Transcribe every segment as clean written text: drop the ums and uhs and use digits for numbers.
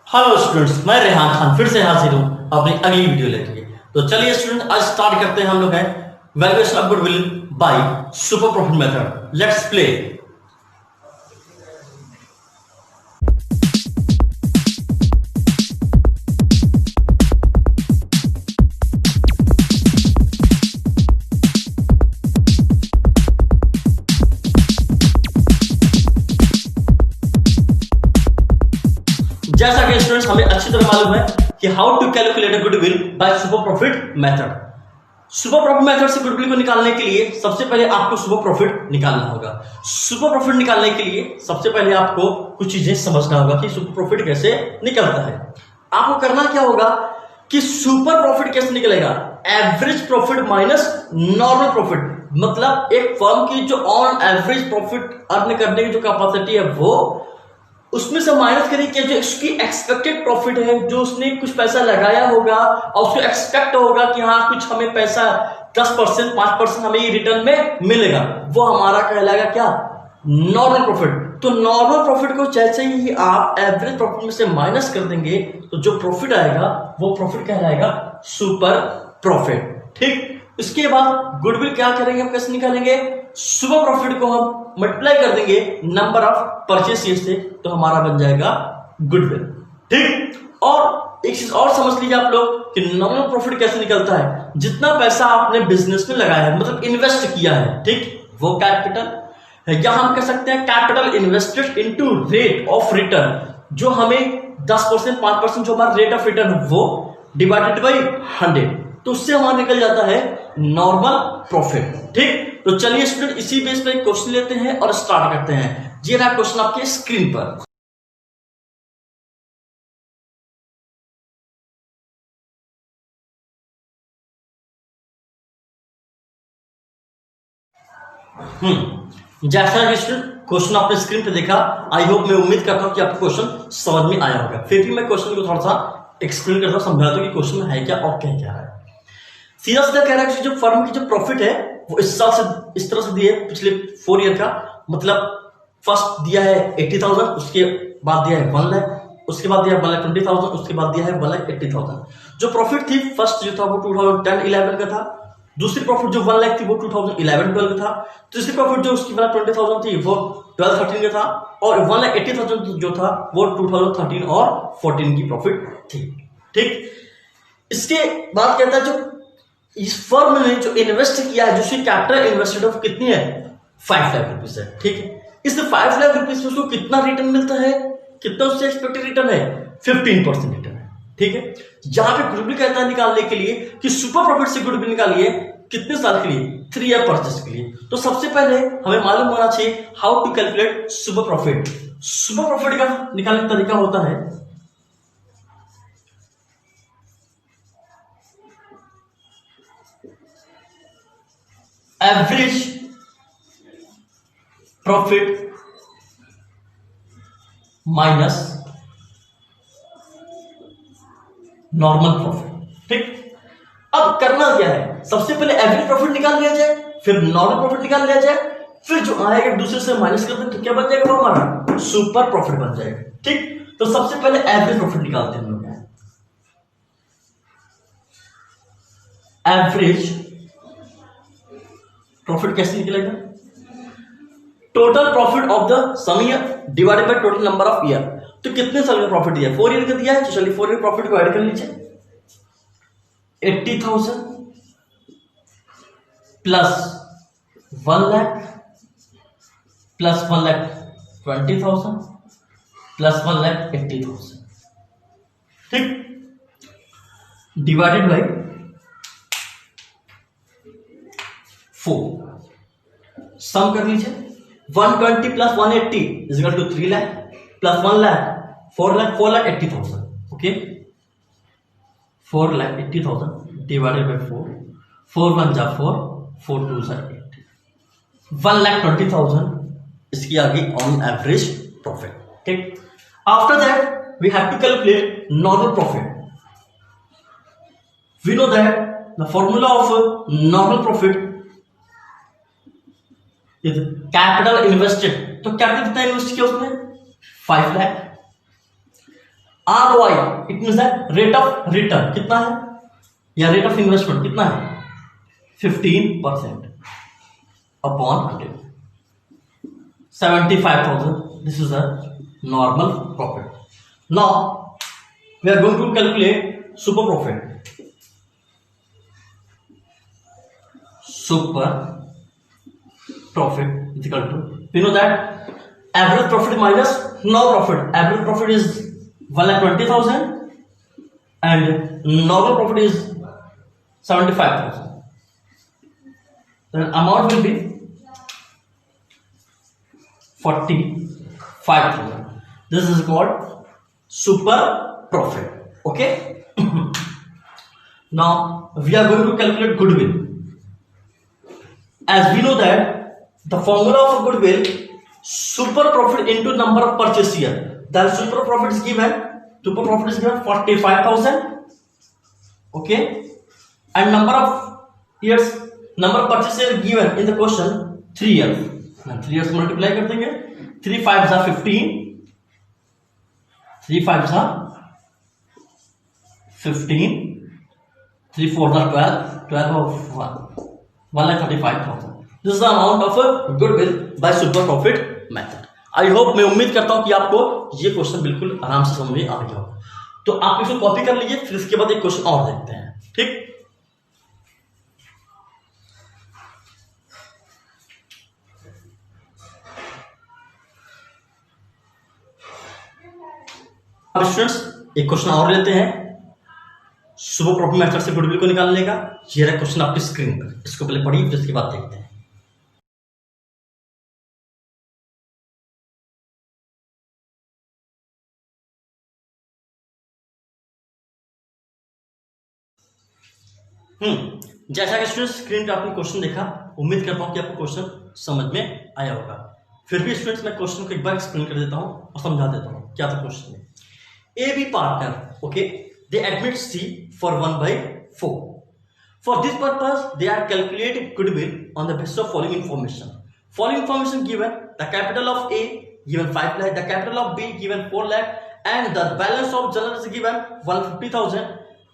Hello students, मैं रेहान खान फिर से हाजिर हूं अपनी अगली वीडियो लेके। तो चलिए स्टूडेंट, आज स्टार्ट करते हैं हम लोग है valuation of goodwill by super profit method. Let's play. जैसा कि स्टूडेंट्स हमें अच्छी तरह मालूम है कि how to calculate a goodwill by super profit method. Super profit method से गुडविल को निकालने के लिए सबसे पहले आपको सुपर प्रॉफिट निकालना होगा। सुपर प्रॉफिट निकालने के लिए सबसे पहले आपको कुछ चीजें समझना होगा कि सुपर प्रॉफिट कैसे निकलता है। आपको करना क्या होगा कि सुपर प्रॉफिट कैसे निकलेगा। Average profit minus normal profit, मतलब एक फर्म की जो ऑन एवरेज प्रॉफिट अर्न करने की जो कैपेसिटी है वो उसमें से माइनस करें कि जो उसकी एक्सपेक्टेड प्रॉफिट है, जो उसने कुछ पैसा लगाया होगा और उसको एक्सपेक्ट होगा कि हाँ कुछ हमें पैसा 10% 5% हमें ये रिटर्न में मिलेगा, वो हमारा कहलाएगा क्या, नॉर्मल प्रॉफिट। तो नॉर्मल प्रॉफिट को जैसे ही आप एवरेज प्रॉफिट में से माइनस कर देंगे तो जो प्रॉफिट आएगा वो प्रॉफिट कहलाएगा सुपर प्रॉफिट। ठीक, इसके बाद गुडविल क्या करेंगे, हम कैसे निकालेंगे, सुपर प्रॉफिट को हम मल्टीप्लाई कर देंगे नंबर ऑफ परचेस से, तो हमारा बन जाएगा गुडविल। ठीक, और एक चीज और समझ लीजिए आप लोग कि नॉमिनल प्रॉफिट कैसे निकलता है। जितना पैसा आपने बिजनेस में लगाया है, मतलब इन्वेस्ट किया है, ठीक, वो कैपिटल है, या हम कह सकते हैं capital invested into rate of return, जो हमें 10% 5% जो हमारा रेट ऑफ रिटर्न है वो डिवाइडेड बाई 100, तो उससे हमारा निकल जाता है नॉर्मल प्रॉफिट। ठीक, तो चलिए स्टूडेंट इसी बेस पे क्वेश्चन लेते हैं और स्टार्ट करते हैं। ये रहा क्वेश्चन आपके स्क्रीन पर। जैसा कि स्टूडेंट क्वेश्चन आपने स्क्रीन पे देखा, आई होप, मैं उम्मीद करता हूं कि आपको क्वेश्चन समझ में आया होगा। फिर भी मैं क्वेश्चन को थोड़ा सा एक्सप्लेन करता हूं, समझाता हूं कि क्वेश्चन में है क्या और कह क्या रहा है। सीधा सीधा कह रहा है कि जो फर्म की जो प्रॉफिट है वो इस साल से इस तरह से दिया है पिछले 4 ईयर का, मतलब फर्स्ट दिया है 80,000, उसके बाद दिया है 1 लाख, उसके बाद दिया है 1,20,000, उसके बाद दिया है 1,80,000। जो प्रॉफिट थी फर्स्ट जो था वो 2010-11 का था, दूसरी प्रॉफिट जो 1 लाख थी वो 2011-12 का था, तीसरी प्रॉफिट जो उसकी 1,20,000 थी वो 12-13 का था, और 1,80,000 जो था वो 2013 और 14 की प्रॉफिट थी। ठीक, इसके बाद कहता है जो इस फर्म ने जो इन्वेस्ट किया है, जो उसकी कैपिटल इन्वेस्टेड ऑफ कितनी है, 5 लाख रुपीस है। ठीक है, इस 5 लाख रुपीस में उसको कितना रिटर्न मिलता है, कितना उससे एक्सपेक्टेड रिटर्न है, 15% रिटर्न है। ठीक है, जहां पे गुडविल कहता है निकालने के लिए कि सुपर प्रॉफिट से गुडविल निकालिए कितने साल के लिए, 3 ईयर परचेस के लिए। तो सबसे पहले हमें मालूम होना चाहिए how to calculate super profit. Super profit का निकालने का तरीका होता है average profit minus normal profit. ठीक, अब करना क्या है, सबसे पहले एवरेज प्रॉफिट निकाल लिया जाए, फिर नॉर्मल प्रॉफिट निकाल लिया जाए, फिर जो आएगा दूसरे से माइनस कर दें तो क्या बन जाएगा, वो हमारा सुपर प्रॉफिट बन जाएगा। ठीक, तो सबसे पहले एवरेज प्रॉफिट निकालते हैं हम लोग। एवरेज प्रॉफिट कैसे निकलेगा, total profit of the sum year divided by total number of year. तो कितने साल का प्रॉफिट दिया, 4 ईयर का दिया है, तो चलिए 4 ईयर प्रॉफिट को ऐड कर लीजिए। 80,000 प्लस 1 लाख प्लस 1,20,000 प्लस 1,80,000। ठीक, डिवाइडेड बाय 4, सम कर लीजिए। 120 plus 180 is equal to 3 lakh plus 1 lakh 4 lakh 4,80,000। Okay, 4,80,000 divided by 4, 4 1 जा 4, 4 2 जा 8, 1,20,000 इसकी आ गई ऑन एवरेज प्रॉफिट। ठीक, after that we have to calculate normal profit. We know that the formula of normal profit capital invested, तो capital कितना इन्वेस्ट किया उसने, 5 lakh, ROI it means that rate of return कितना है, या रेट ऑफ इन्वेस्टमेंट कितना है, 15% upon 100, 75,000. This is a normal profit. Now we are going to calculate super profit. Super profit is equal to, we know that average profit minus normal profit. Average profit is 1,20,000 and normal profit is 75,000. Then amount will be 45,000. This is called super profit. Okay. Now we are going to calculate goodwill. As we know that the formula of goodwill, super profit into number of purchase year. The super profit is given 45,000. Okay, and number of years, number of purchase year given in the question 3 years. Now 3 years multiply कर देंगे, 3 5s are 15, 3 5s are 15, 3 4s are 12, 12 of 1,35,000. This is the amount of goodwill by super profit method. I hope, मैं उम्मीद करता हूं कि आपको ये question बिल्कुल आराम से समझ में आ गया होगा. तो आप इसको कॉपी कर लीजिए, फिर इसके बाद एक क्वेश्चन और देखते हैं. ठीक, अब स्टूडेंट्स एक क्वेश्चन और लेते हैं सुपर प्रॉफिट मेथड से गुडविल को निकालने का. ये रहा क्वेश्चन आपकी स्क्रीन पर, इसको पहले पढ़िए फिर इसके बाद देखते हैं. जैसा कि स्टूडेंट्स स्क्रीन पर आपने क्वेश्चन देखा, उम्मीद करता हूं कि आपको क्वेश्चन समझ में आया होगा. फिर भी स्टूडेंट्स मैं क्वेश्चन को एक बार एक्सप्लेन कर देता हूं और समझा देता हूं क्या था क्वेश्चन में. A B partner, okay, they admit C for 1/4. For this purpose they are calculated goodwill on the basis of following information. Following information given: the capital of A given 5 lakh, the capital of B given 4 lakh, and the balance of general is given 150,000,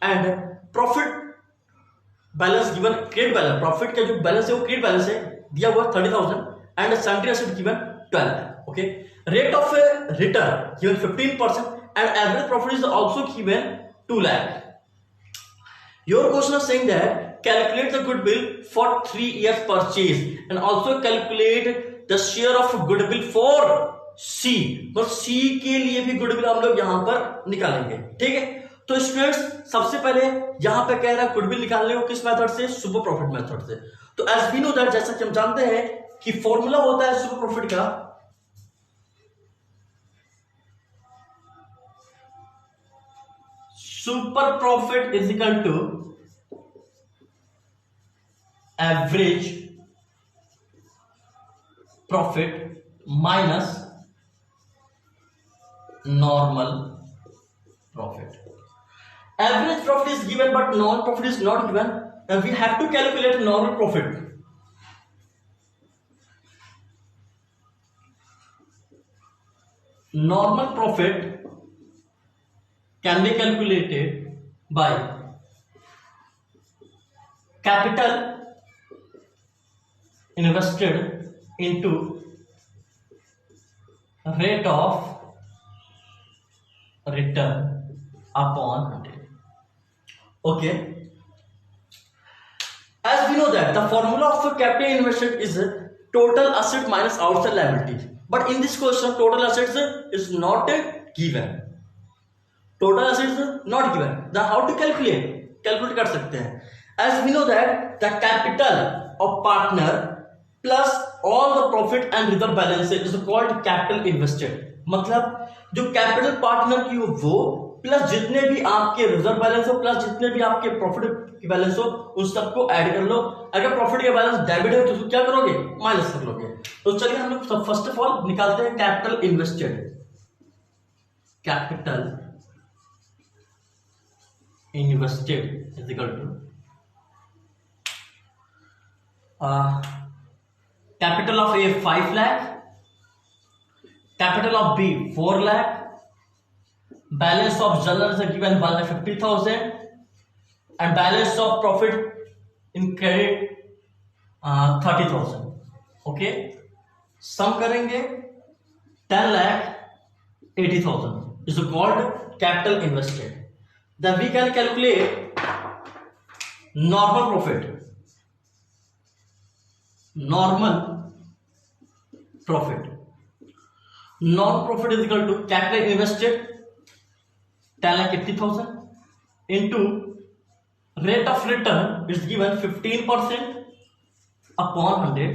and profit balance given, credit balance, profit का जो balance है वो credit balance है दिया हुआ 30,000, and sundry asset given 12 lakh. Okay, rate of return given 15% and average profit is also given 2 lakh. Your question is saying that calculate the goodwill for 3 years purchase and also calculate the share of goodwill for C. तो C के लिए भी goodwill हम लोग यहां पर निकालेंगे. ठीक है, तो स्टूडेंट्स सबसे पहले यहां पे कह रहा है goodwill निकालने को किस मेथड से, सुपर प्रॉफिट मेथड से. तो as we know that, जैसा कि हम जानते हैं कि फॉर्मूला होता है सुपर प्रॉफिट का, super profit is equal to average profit minus normal profit. Average profit is given but normal profit is not given. We have to calculate normal profit. Normal profit can be calculated by capital invested into rate of return upon 100. Okay, as we know that the formula of capital invested is total asset minus outside liability, but in this question total assets is not given. Total assets not given. The how to calculate कर सकते हैं. As we know that the capital of partner plus all the profit and reserve balance is called capital invested. मतलब जो capital partner की हो वो plus जितने भी आपके रिजर्व बैलेंस हो प्लस जितने भी आपके प्रॉफिट की बैलेंस हो उन सबको ऐड कर लो. अगर प्रॉफिट का बैलेंस डेबिट है तो उसको क्या करोगे, माइनस कर लोगे. तो चलिए हम लोग फर्स्ट ऑफ ऑल निकालते हैं capital invested. Capital invested is equal to capital of A 5 lakh, capital of B 4 lakh, balance of journal is given 1,50,000 and balance of profit in credit 30,000। Okay, sum करेंगे 10,80,000 is called capital invested. Then we can calculate normal profit. Normal profit is equal to capital invested 10,80,000 into rate of return is given 15% upon 100,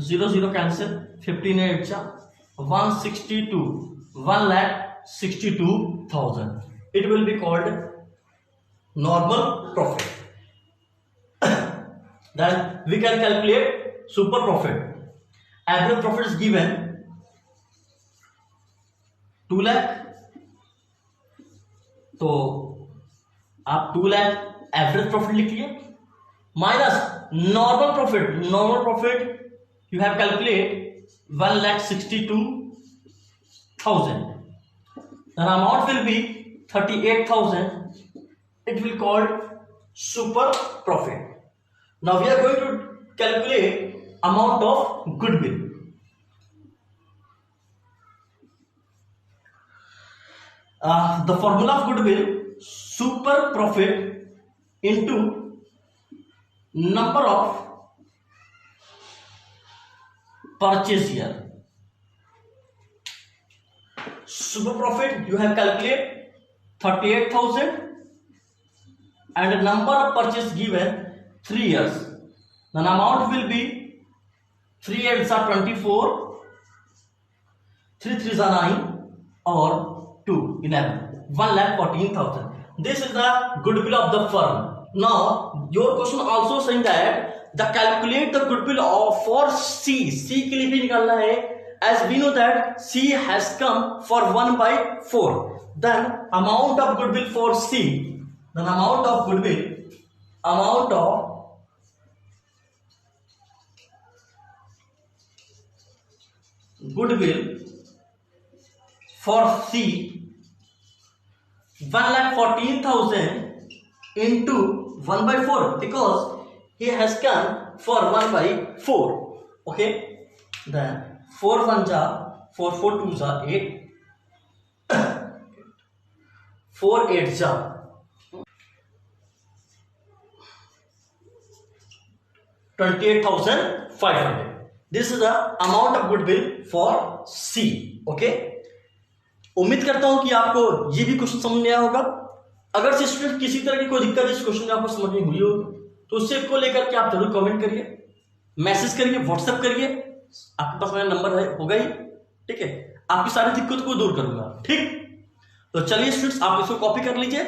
0 cancel, 15 8 162, 1,62,000. It will be called normal profit. Then we can calculate super profit. Average profit is given 2 lakh, तो आप 2 lakh average profit लिखिए minus normal profit. Normal profit you have calculate 1,62,000, then amount will be 38,000. it will called super profit. Now we are going to calculate amount of goodwill. The formula of goodwill, super profit into number of purchase year. Super profit you have calculated 38,000 and the number of purchase given 3 years. Then amount will be 3 8s are 24, 3 3s are 9 or 2 11, 1,14,000. This is the goodwill of the firm. Now your question also saying that the calculate the goodwill of for C के लिए भी निकालना है, as we know that C has come for 1/4. Then amount of goodwill for C, then amount of goodwill for C 1,14,000 into 1/4 because he has come for 1/4. Okay, then 4 1 ja 4 4 2 ja 8, 4 8 ja 28,500. This is the amount of goodwill for C. Okay, उम्मीद करता हूं कि आपको ये भी question समझ में आया होगा। अगर से स्टूडेंट किसी तरह की कोई दिक्कत इस क्वेश्चन में आपको समझ में हुई होगी तो उससे को लेकर के आप जरूर कमेंट करिए, मैसेज करिए, व्हाट्सएप करिए, आपके पास मेरा नंबर है होगा ही। ठीक है, आपकी सारी दिक्कत को दूर करूंगा। ठीक, तो चलिए स्टूडेंट्स आप इसको कॉपी कर लीजिए।